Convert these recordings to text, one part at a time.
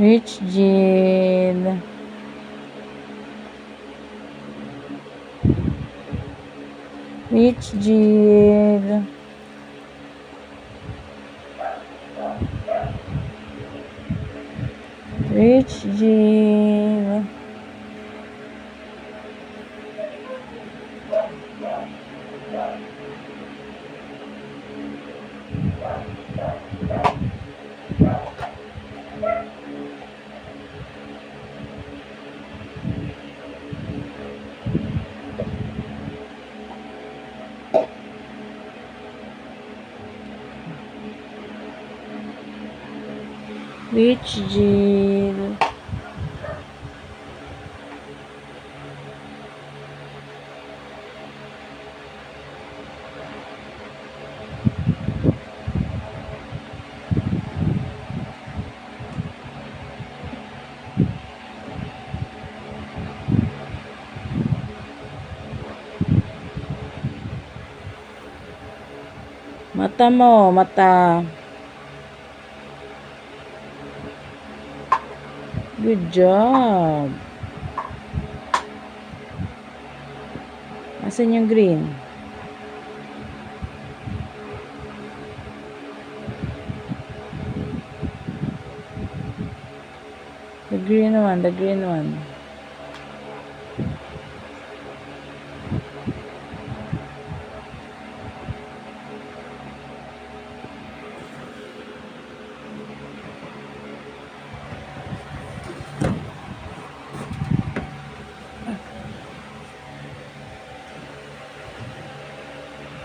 Rich Jill. Rich Jill. Rich Jill. Rich Jill. Mata mo, mata. Good job. Asan yung green? The green one, the green one.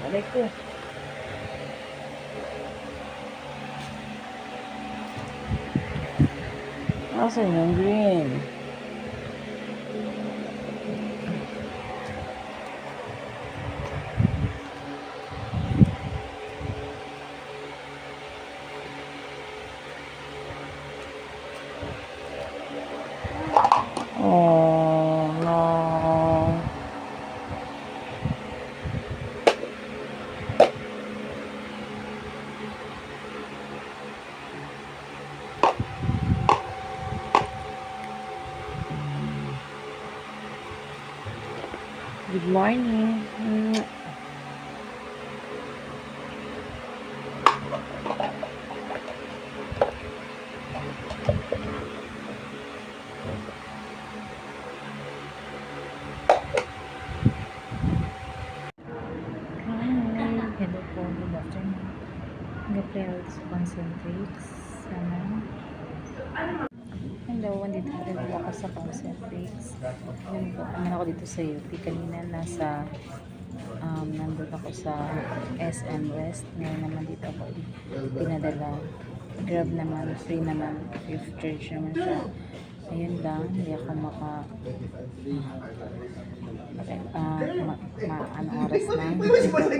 Aray ko. Asan yung green? Oh, no. Good morning. Hello po, good afternoon. Nag-play sa concentrates. Sana. Hello, andito pa rin po ako sa concentrates. Naman ako dito sa UP. Kanina nandun ako sa SM West. Ngayon naman dito ako pinadala. Grab naman, free naman. Free of charge naman siya. Ayun lang, hindi ako anong oras na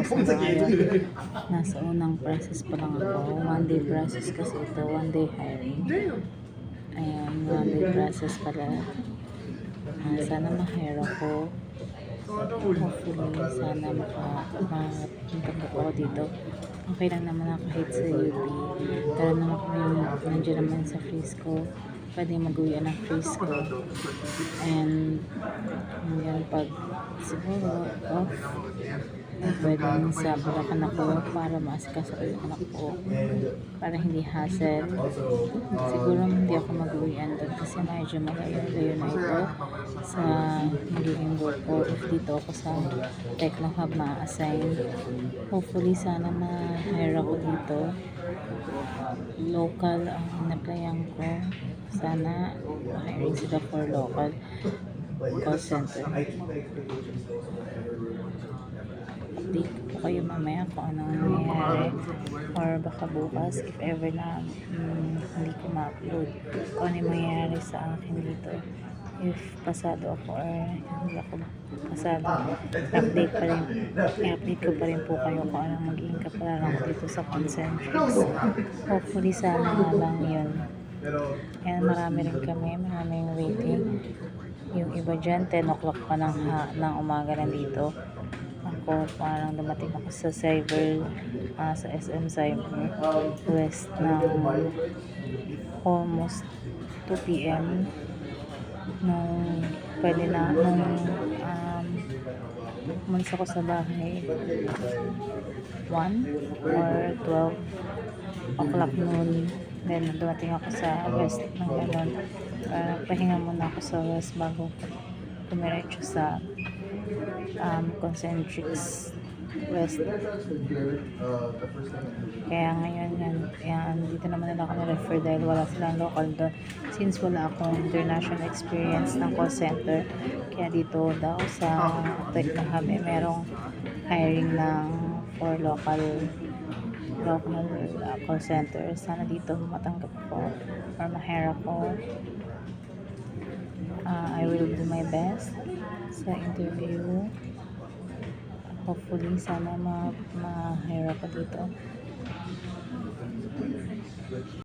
kasi ngayon nasa unang process pa lang ako. One day process kasi ito, one day hiring. Ayan, one day process pala. Sana ma-hire ako. Hopefully, sana makatanggap ako dito. Okay lang naman ako kahit sa UP. Tara naman kami, nandiyan naman sa Frisco. Pwede mag-uwian ng Frisco. And yan, pag siguro off, pwedeng sa Bulacan ako para maasikaso yung anak ko. Para hindi hassle. Siguro hindi ako mag-uwian doon kasi medyo malayo na ito sa magiging work ko. If dito ako sa Techno Hub ma-assign, hopefully sana ma-hire ako dito. Local ang in-applyan ko. Sana ma-hiring sila for local call center. Update po kayo mamaya kung anong nangyayari or baka bukas if ever na hindi ko ma-upload kung ano yung mangyayari sa akin dito. If pasado ako or hindi ako pasado, i-update ko pa rin po kayo kung anong magiging kapalaran ko dito sa concentrics. Hopefully sana nga lang yun. Ayan, marami rin kami, maraming waiting. Yung iba dyan, 10 o'clock pa ng umaga nandito. Ako, parang dumating ako sa Cyber, sa SM Cyber West ng almost 2 p.m. nung pwede na nung umalis ako sa bahay 1 or 12 o'clock noon. Then dumating ako sa west ng ganon. Pahinga muna ako sa west bago dumiretso sa Concentrix West. Kaya ngayon yan, dito naman nila ako na-refer dahil wala silang local doon. Since wala akong international experience ng call center, kaya dito daw sa Techno Hub merong hiring ng for local call center. Sana dito matanggap ko or ma-hire ako. I will do my best sa interview. Hopefully, sana ma-hire ako dito.